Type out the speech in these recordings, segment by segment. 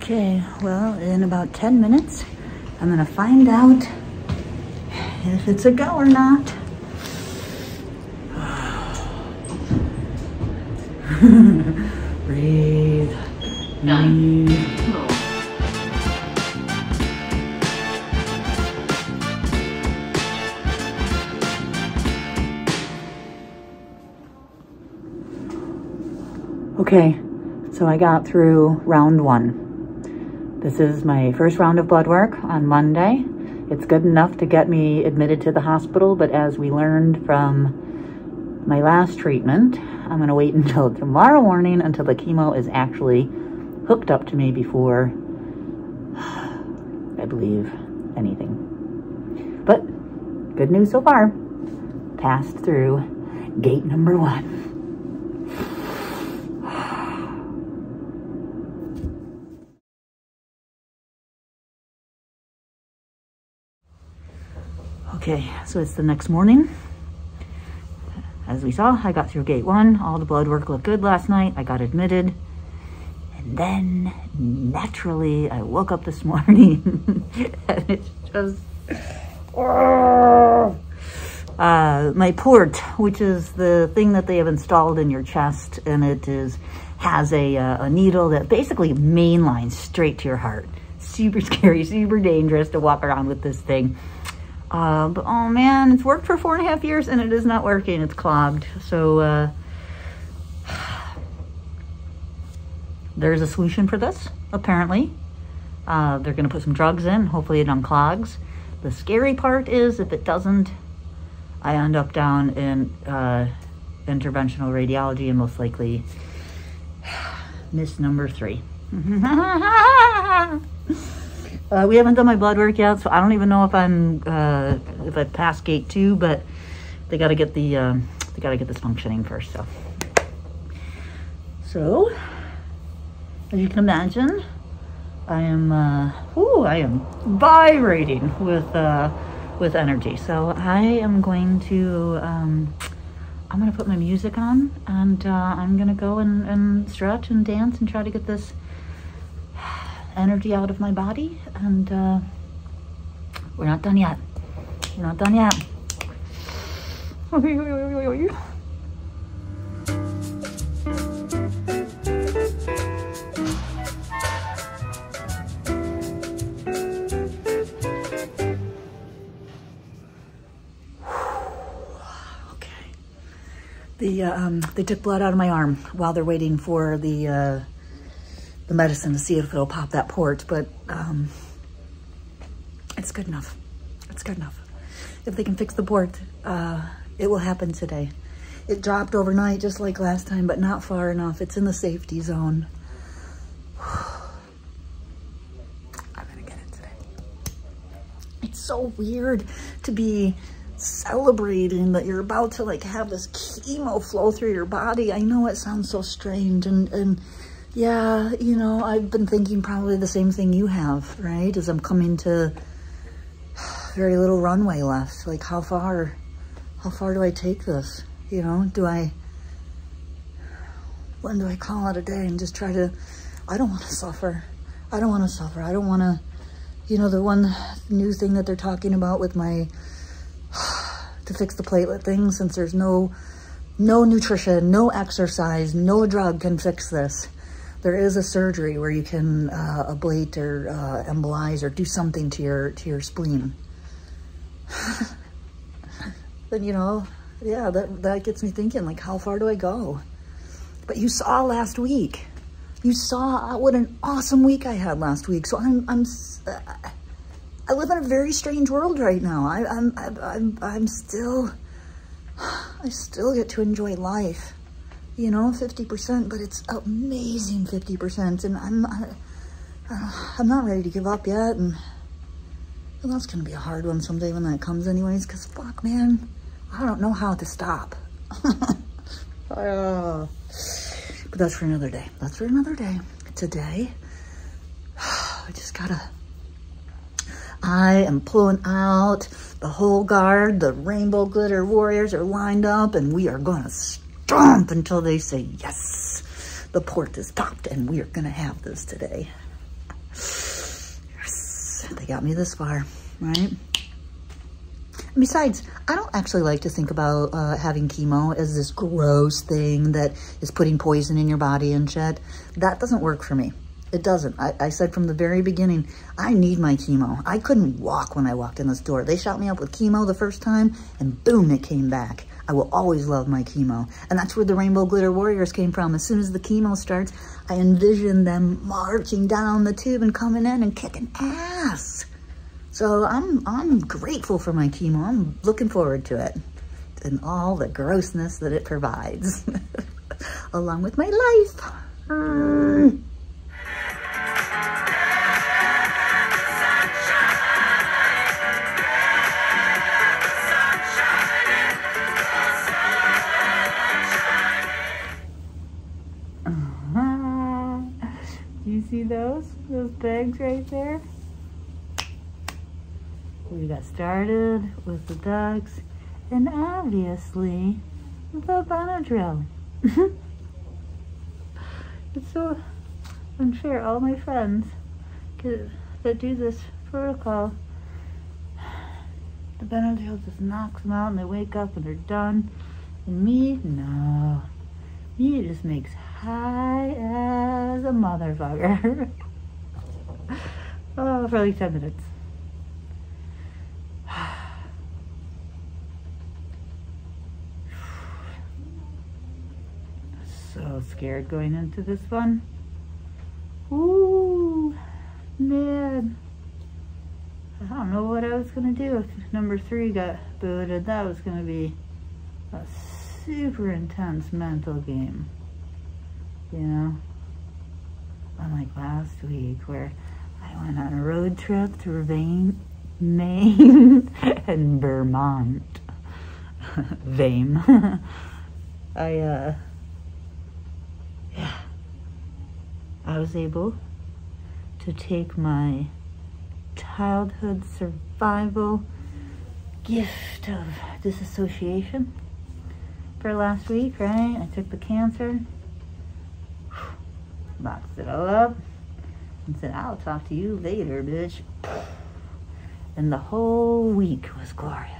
Okay, well, in about 10 minutes, I'm gonna find out if it's a go or not. Breathe. Breathe. Okay, so I got through round 1. This is my first round of blood work on Monday. It's good enough to get me admitted to the hospital, but as we learned from my last treatment, I'm gonna wait until tomorrow morning until the chemo is actually hooked up to me before I believe anything. But good news so far. Passed through gate number 1. Okay, so it's the next morning. As we saw, I got through gate 1. All the blood work looked good last night. I got admitted. And then, naturally, I woke up this morning and it's just... my port, which is the thing that they have installed in your chest, and it has a needle that basically mainlines straight to your heart. Super scary, super dangerous to walk around with this thing. But oh man, it's worked for 4.5 years and it is not working. It's clogged. So there's a solution for this, apparently. They're gonna put some drugs in, hopefully it unclogs. The scary part is if it doesn't, I end up down in interventional radiology and most likely miss number 3. We haven't done my blood work yet, so I don't even know if if I passed gate 2, but they got to get this functioning first. So as you can imagine, I am vibrating with energy. So I am going to I'm gonna put my music on, and I'm gonna go and stretch and dance and try to get this energy out of my body, and we're not done yet. We're not done yet. Okay. They took blood out of my arm while they're waiting for the medicine to see if it'll pop that port, but it's good enough. It's good enough. If they can fix the port, it will happen today. It dropped overnight just like last time, but not far enough. It's in the safety zone. I'm gonna get it today. It's so weird to be celebrating that you're about to like have this chemo flow through your body. I know it sounds so strange, and yeah, you know, I've been thinking probably the same thing you have, right? As I'm coming to very little runway left. Like how far do I take this? You know, when do I call it a day and just try to, I don't want to suffer. I don't want to suffer. I don't want to, you know, the one new thing that they're talking about with my, to fix the platelet thing, since there's no nutrition, no exercise, no drug can fix this. There is a surgery where you can ablate or embolize or do something to your spleen. But you know, yeah, that gets me thinking, like, how far do I go? But you saw last week. You saw what an awesome week I had last week. So I live in a very strange world right now. I still get to enjoy life. You know, 50%, but it's amazing 50%, and I'm not ready to give up yet, and that's gonna be a hard one someday when that comes anyways, because fuck, man, I don't know how to stop. But that's for another day. That's for another day. Today, I am pulling out the whole guard. The rainbow glitter warriors are lined up, and we are gonna stomp until they say yes. The port is popped, and we are gonna have this today. they got me this far, right? Besides, I don't actually like to think about having chemo as this gross thing that is putting poison in your body and shit. That doesn't work for me. It doesn't. I said from the very beginning, I need my chemo. I couldn't walk when I walked in this door. They shot me up with chemo the first time, and boom, it came back. I will always love my chemo. And that's where the Rainbow Glitter Warriors came from. As soon as the chemo starts, I envision them marching down the tube and coming in and kicking ass. So I'm grateful for my chemo. I'm looking forward to it and all the grossness that it provides, along with my life. Do you see those bags right there? We got started with the ducks and obviously the Benadryl. It's so unfair. All my friends that do this protocol, the Benadryl just knocks them out and they wake up and they're done. And me, no. Me, it just makes high as a motherfucker. Oh, for like 10 minutes. So scared going into this one. Ooh, man. I don't know what I was gonna do if number 3 got booted. That was gonna be a super intense mental game, you know? Unlike last week where I went on a road trip through Maine and Vermont. Vame. I was able to take my childhood survival gift of disassociation for last week, right? I took the cancer, boxed it all up, and said, I'll talk to you later, bitch. And the whole week was glorious.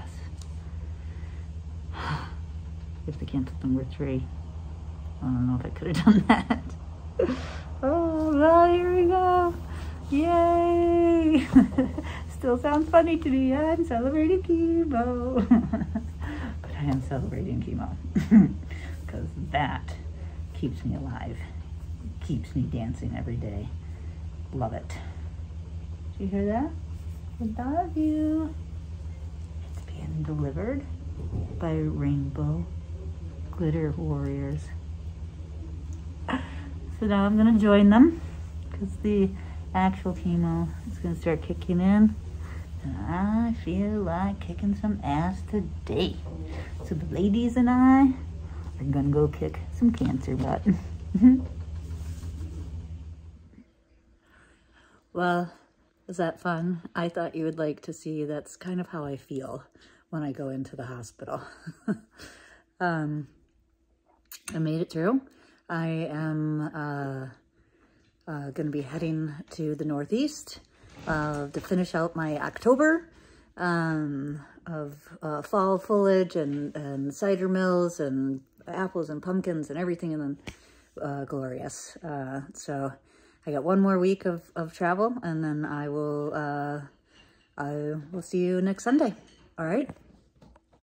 If the canceled number 3. I don't know if I could have done that. Oh, well, here we go. Yay! Still sounds funny to me. I'm celebrating chemo. But I am celebrating chemo. Because that keeps me alive. Keeps me dancing every day. Love it. Did you hear that? I love you. It's being delivered by Rainbow Glitter Warriors. So now I'm gonna join them because the actual chemo is gonna start kicking in. And I feel like kicking some ass today. So the ladies and I are gonna go kick some cancer butt. Well, is that fun? I thought you would like to see that's kind of how I feel when I go into the hospital. I made it through. I am going to be heading to the Northeast to finish out my October of fall foliage and cider mills and apples and pumpkins and everything, and then glorious. So I got one more week of travel, and then I will see you next Sunday. All right.